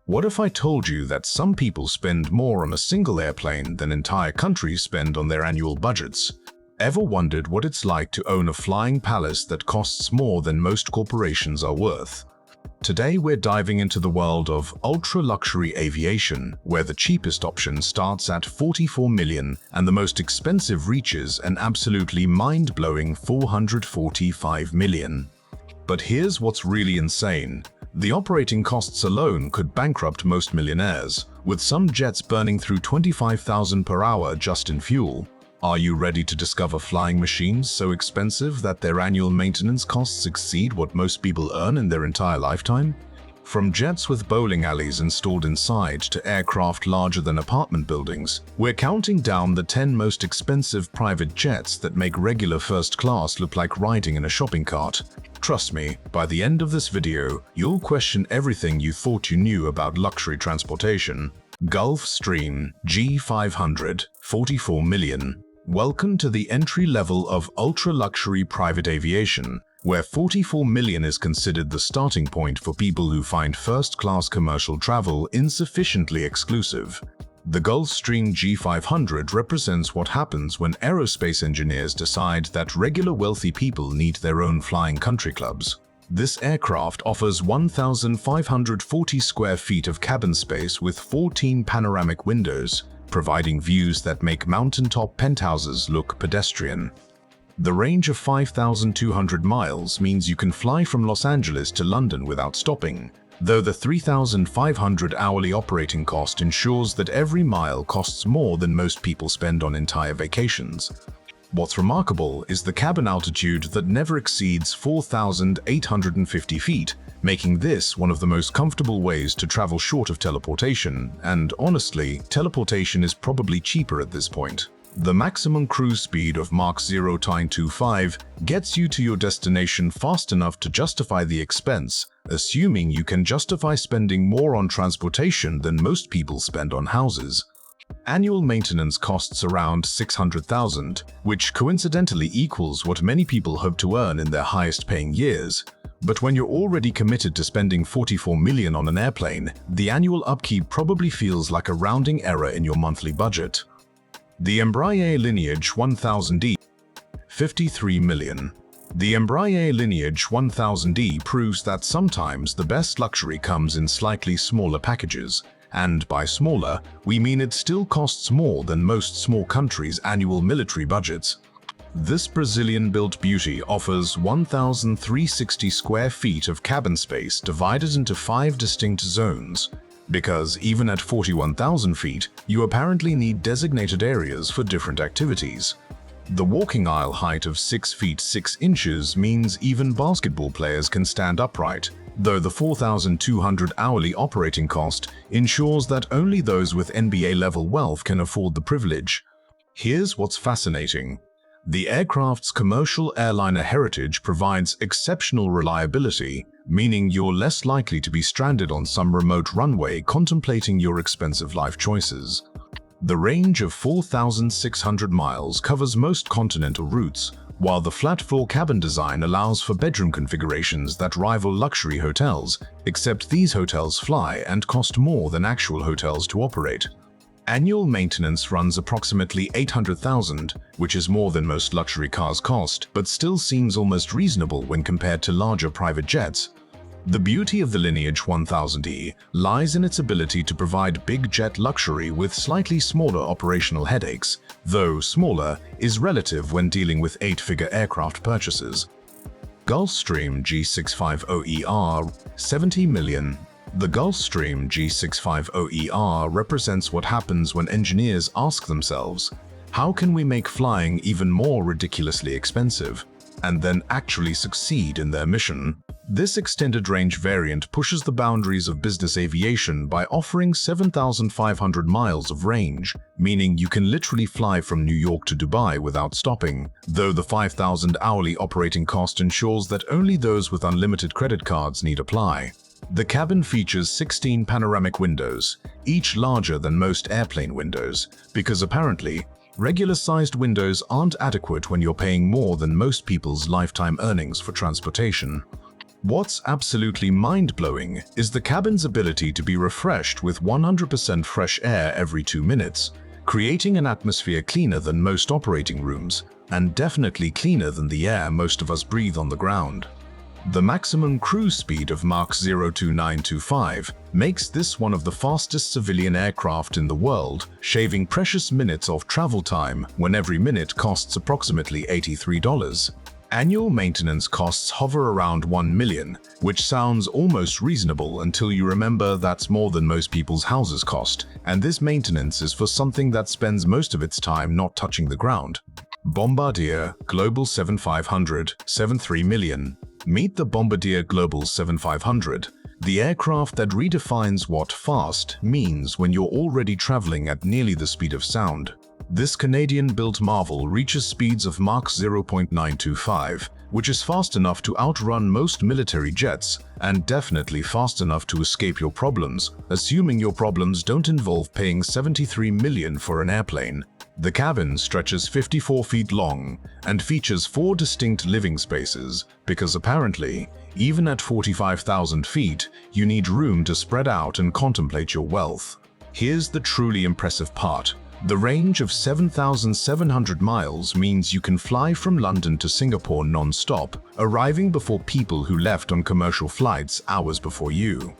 What if I told you that some people spend more on a single airplane than entire countries spend on their annual budgets? Ever wondered what it's like to own a flying palace that costs more than most corporations are worth? Today we're diving into the world of ultra-luxury aviation, where the cheapest option starts at $44 million and the most expensive reaches an absolutely mind-blowing $445 million. But here's what's really insane. The operating costs alone could bankrupt most millionaires, with some jets burning through $25,000 per hour just in fuel. Are you ready to discover flying machines so expensive that their annual maintenance costs exceed what most people earn in their entire lifetime? From jets with bowling alleys installed inside to aircraft larger than apartment buildings, we're counting down the 10 most expensive private jets that make regular first class look like riding in a shopping cart. Trust me, by the end of this video, you'll question everything you thought you knew about luxury transportation. Gulfstream G500, $44 million. Welcome to the entry level of ultra-luxury private aviation, where $44 million is considered the starting point for people who find first-class commercial travel insufficiently exclusive. The Gulfstream G500 represents what happens when aerospace engineers decide that regular wealthy people need their own flying country clubs. This aircraft offers 1,540 square feet of cabin space with 14 panoramic windows, providing views that make mountaintop penthouses look pedestrian. The range of 5,200 miles means you can fly from Los Angeles to London without stopping, though the $3,500 hourly operating cost ensures that every mile costs more than most people spend on entire vacations. What's remarkable is the cabin altitude that never exceeds 4,850 feet, making this one of the most comfortable ways to travel short of teleportation, and honestly, teleportation is probably cheaper at this point. The maximum cruise speed of Mach 0.25 gets you to your destination fast enough to justify the expense, assuming you can justify spending more on transportation than most people spend on houses. Annual maintenance costs around $600,000, which coincidentally equals what many people hope to earn in their highest-paying years. But when you're already committed to spending $44 million on an airplane, the annual upkeep probably feels like a rounding error in your monthly budget. The Embraer Lineage 1000E, $53 million. The Embraer Lineage 1000E proves that sometimes the best luxury comes in slightly smaller packages, and by smaller, we mean it still costs more than most small countries' annual military budgets. This Brazilian-built beauty offers 1,360 square feet of cabin space divided into 5 distinct zones, because even at 41,000 feet, you apparently need designated areas for different activities. The walking aisle height of 6 feet 6 inches means even basketball players can stand upright, though the $4,200 hourly operating cost ensures that only those with NBA-level wealth can afford the privilege. Here's what's fascinating. The aircraft's commercial airliner heritage provides exceptional reliability, meaning you're less likely to be stranded on some remote runway contemplating your expensive life choices. The range of 4,600 miles covers most continental routes, while the flat-floor cabin design allows for bedroom configurations that rival luxury hotels, except these hotels fly and cost more than actual hotels to operate. Annual maintenance runs approximately $800,000, which is more than most luxury cars cost, but still seems almost reasonable when compared to larger private jets. The beauty of the Lineage 1000E lies in its ability to provide big jet luxury with slightly smaller operational headaches, though smaller is relative when dealing with 8-figure aircraft purchases. Gulfstream G650ER, $70 million. The Gulfstream G650ER represents what happens when engineers ask themselves, how can we make flying even more ridiculously expensive, and then actually succeed in their mission? This extended-range variant pushes the boundaries of business aviation by offering 7,500 miles of range, meaning you can literally fly from New York to Dubai without stopping, though the $5,000 hourly operating cost ensures that only those with unlimited credit cards need apply. The cabin features 16 panoramic windows, each larger than most airplane windows, because apparently, regular-sized windows aren't adequate when you're paying more than most people's lifetime earnings for transportation. What's absolutely mind-blowing is the cabin's ability to be refreshed with 100% fresh air every 2 minutes, creating an atmosphere cleaner than most operating rooms, and definitely cleaner than the air most of us breathe on the ground. The maximum cruise speed of Mach 02925 makes this one of the fastest civilian aircraft in the world, shaving precious minutes off travel time when every minute costs approximately $83. Annual maintenance costs hover around $1 million, which sounds almost reasonable until you remember that's more than most people's houses cost, and this maintenance is for something that spends most of its time not touching the ground. Bombardier Global 7500, $73 million. Meet the Bombardier Global 7500, the aircraft that redefines what fast means when you're already traveling at nearly the speed of sound. This Canadian-built marvel reaches speeds of Mach 0.925, which is fast enough to outrun most military jets, and definitely fast enough to escape your problems, assuming your problems don't involve paying $73 million for an airplane. The cabin stretches 54 feet long and features 4 distinct living spaces because apparently, even at 45,000 feet, you need room to spread out and contemplate your wealth. Here's the truly impressive part. The range of 7,700 miles means you can fly from London to Singapore non-stop, arriving before people who left on commercial flights hours before you.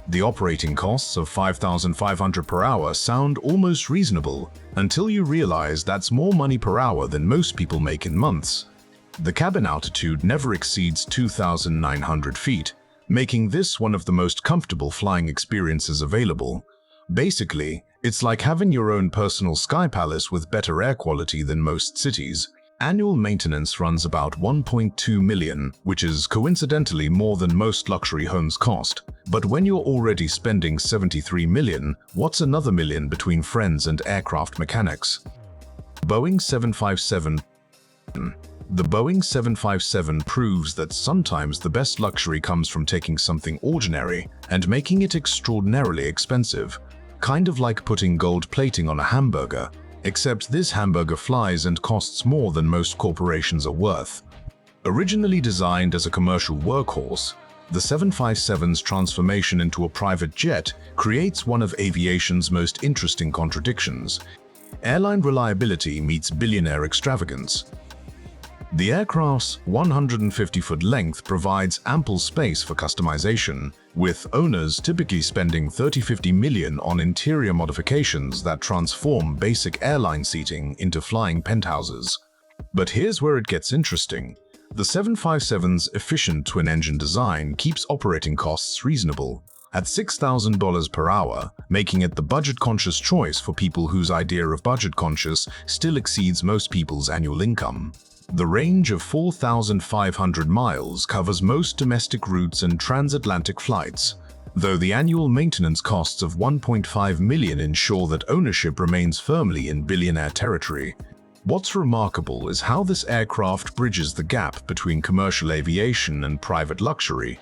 The operating costs of $5,500 per hour sound almost reasonable until you realize that's more money per hour than most people make in months. The cabin altitude never exceeds 2,900 feet, making this one of the most comfortable flying experiences available. Basically, it's like having your own personal sky palace with better air quality than most cities. Annual maintenance runs about $1.2 million, which is coincidentally more than most luxury homes cost. But when you're already spending $73 million, what's another million between friends and aircraft mechanics? Boeing 757. The Boeing 757 proves that sometimes the best luxury comes from taking something ordinary and making it extraordinarily expensive. Kind of like putting gold plating on a hamburger, except this hamburger flies and costs more than most corporations are worth. Originally designed as a commercial workhorse, the 757's transformation into a private jet creates one of aviation's most interesting contradictions. Airline reliability meets billionaire extravagance. The aircraft's 150-foot length provides ample space for customization, with owners typically spending $30–50 million on interior modifications that transform basic airline seating into flying penthouses. But here's where it gets interesting. The 757's efficient twin-engine design keeps operating costs reasonable, at $6,000 per hour, making it the budget-conscious choice for people whose idea of budget-conscious still exceeds most people's annual income. The range of 4,500 miles covers most domestic routes and transatlantic flights, though the annual maintenance costs of $1.5 million ensure that ownership remains firmly in billionaire territory. What's remarkable is how this aircraft bridges the gap between commercial aviation and private luxury.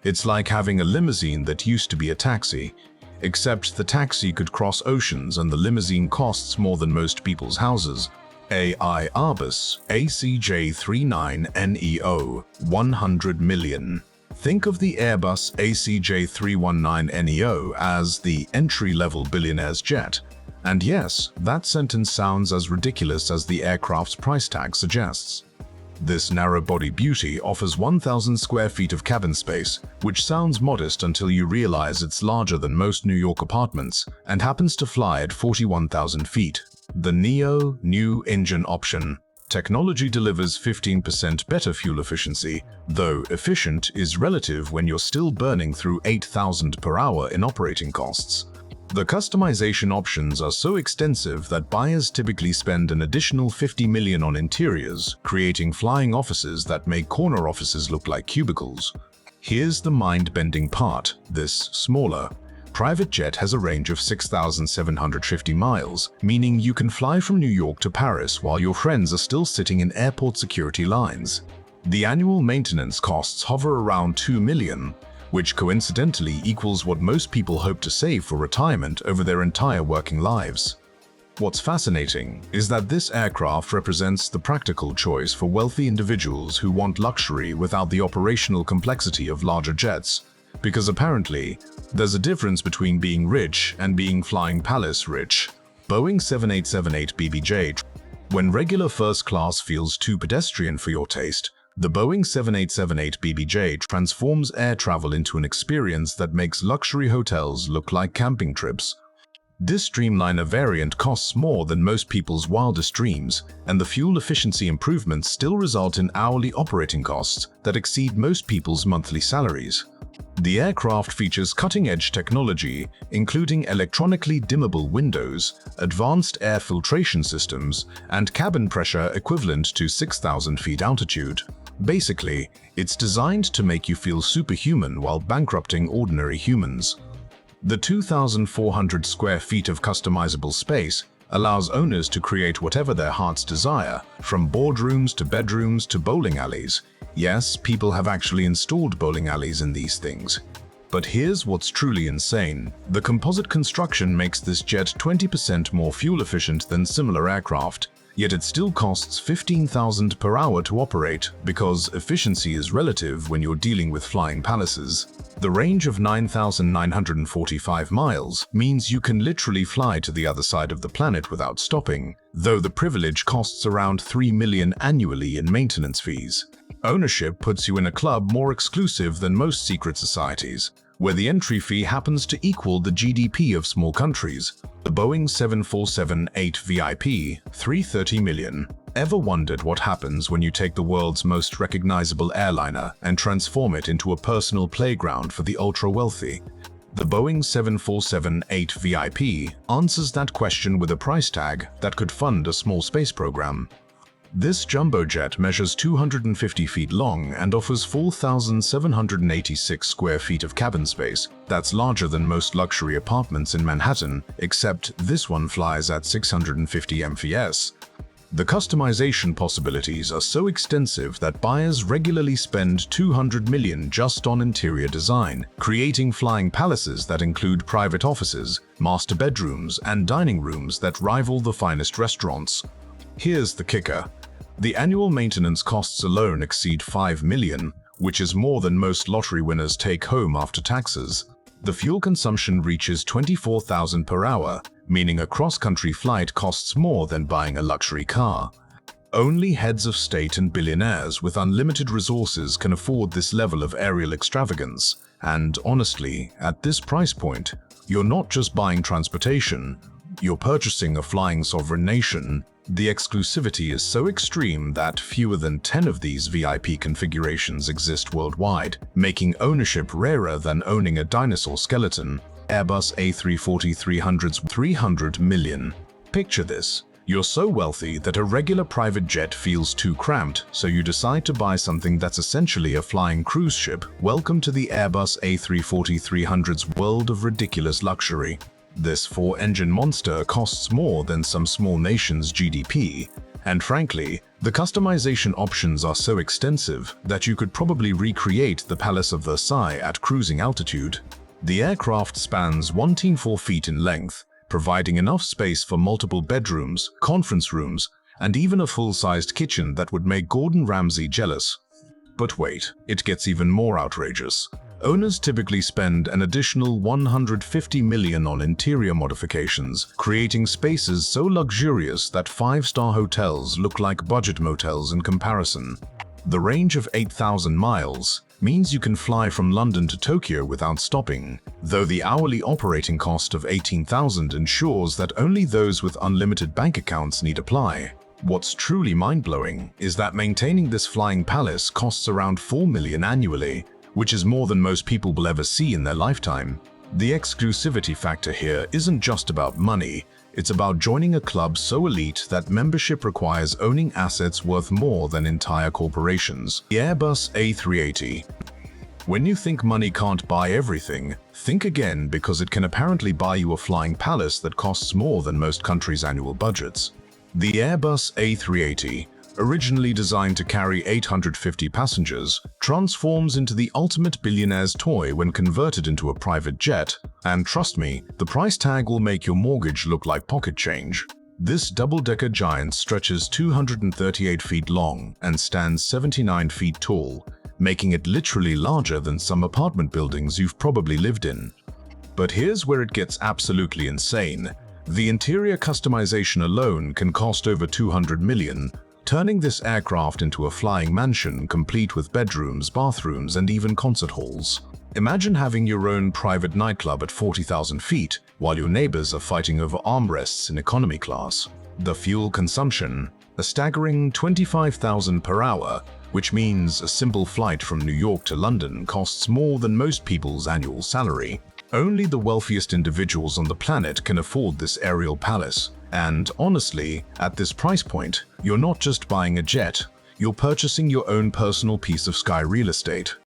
It's like having a limousine that used to be a taxi, except the taxi could cross oceans and the limousine costs more than most people's houses. Airbus ACJ319neo, $100 million. Think of the Airbus ACJ319neo as the entry-level billionaire's jet. And yes, that sentence sounds as ridiculous as the aircraft's price tag suggests. This narrow-body beauty offers 1,000 square feet of cabin space, which sounds modest until you realize it's larger than most New York apartments and happens to fly at 41,000 feet. The Neo new engine option. Technology delivers 15% better fuel efficiency, though efficient is relative when you're still burning through $8,000 per hour in operating costs. The customization options are so extensive that buyers typically spend an additional $50 million on interiors, creating flying offices that make corner offices look like cubicles. Here's the mind-bending part. This smaller private jet has a range of 6,750 miles, meaning you can fly from New York to Paris while your friends are still sitting in airport security lines. The annual maintenance costs hover around $2 million, which coincidentally equals what most people hope to save for retirement over their entire working lives. What's fascinating is that this aircraft represents the practical choice for wealthy individuals who want luxury without the operational complexity of larger jets, because apparently, there's a difference between being rich and being flying palace rich. Boeing 7878 BBJ. When regular first class feels too pedestrian for your taste, the Boeing 7878 BBJ transforms air travel into an experience that makes luxury hotels look like camping trips. This Dreamliner variant costs more than most people's wildest dreams, and the fuel efficiency improvements still result in hourly operating costs that exceed most people's monthly salaries. The aircraft features cutting-edge technology, including electronically dimmable windows, advanced air filtration systems, and cabin pressure equivalent to 6,000 feet altitude. Basically, it's designed to make you feel superhuman while bankrupting ordinary humans. The 2,400 square feet of customizable space allows owners to create whatever their hearts desire, from boardrooms to bedrooms to bowling alleys. Yes, people have actually installed bowling alleys in these things. But here's what's truly insane. The composite construction makes this jet 20% more fuel efficient than similar aircraft, yet it still costs $15,000 per hour to operate because efficiency is relative when you're dealing with flying palaces. The range of 9,945 miles means you can literally fly to the other side of the planet without stopping, though the privilege costs around $3 million annually in maintenance fees. Ownership puts you in a club more exclusive than most secret societies, where the entry fee happens to equal the GDP of small countries. The Boeing 747-8 VIP, $330 million. Ever wondered what happens when you take the world's most recognizable airliner and transform it into a personal playground for the ultra-wealthy? The Boeing 747-8 VIP answers that question with a price tag that could fund a small space program. This jumbo jet measures 250 feet long and offers 4,786 square feet of cabin space. That's larger than most luxury apartments in Manhattan, except this one flies at 650 mph. The customization possibilities are so extensive that buyers regularly spend $200 million just on interior design, creating flying palaces that include private offices, master bedrooms, and dining rooms that rival the finest restaurants. Here's the kicker. The annual maintenance costs alone exceed $5 million, which is more than most lottery winners take home after taxes. The fuel consumption reaches 24,000 per hour, meaning a cross-country flight costs more than buying a luxury car. Only heads of state and billionaires with unlimited resources can afford this level of aerial extravagance. And honestly, at this price point, you're not just buying transportation, you're purchasing a flying sovereign nation. The exclusivity is so extreme that fewer than 10 of these VIP configurations exist worldwide, making ownership rarer than owning a dinosaur skeleton. Airbus A340-300's $300 million. Picture this. You're so wealthy that a regular private jet feels too cramped, so you decide to buy something that's essentially a flying cruise ship. Welcome to the Airbus A340-300's world of ridiculous luxury. This four-engine monster costs more than some small nation's GDP, and frankly, the customization options are so extensive that you could probably recreate the Palace of Versailles at cruising altitude. The aircraft spans 114 feet in length, providing enough space for multiple bedrooms, conference rooms, and even a full-sized kitchen that would make Gordon Ramsay jealous. But wait, it gets even more outrageous. Owners typically spend an additional $150 million on interior modifications, creating spaces so luxurious that five-star hotels look like budget motels in comparison. The range of 8,000 miles means you can fly from London to Tokyo without stopping, though the hourly operating cost of $18,000 ensures that only those with unlimited bank accounts need apply. What's truly mind-blowing is that maintaining this flying palace costs around $4 million annually, which is more than most people will ever see in their lifetime. The exclusivity factor here isn't just about money, it's about joining a club so elite that membership requires owning assets worth more than entire corporations. The Airbus A380. When you think money can't buy everything, think again, because it can apparently buy you a flying palace that costs more than most countries' annual budgets. The Airbus A380, originally designed to carry 850 passengers, transforms into the ultimate billionaire's toy when converted into a private jet, and trust me, the price tag will make your mortgage look like pocket change. This double-decker giant stretches 238 feet long and stands 79 feet tall, making it literally larger than some apartment buildings you've probably lived in. But here's where it gets absolutely insane. The interior customization alone can cost over $200 million, turning this aircraft into a flying mansion complete with bedrooms, bathrooms, and even concert halls. Imagine having your own private nightclub at 40,000 feet, while your neighbors are fighting over armrests in economy class. The fuel consumption, a staggering 25,000 per hour, which means a simple flight from New York to London costs more than most people's annual salary. Only the wealthiest individuals on the planet can afford this aerial palace. And honestly, at this price point, you're not just buying a jet, you're purchasing your own personal piece of sky real estate.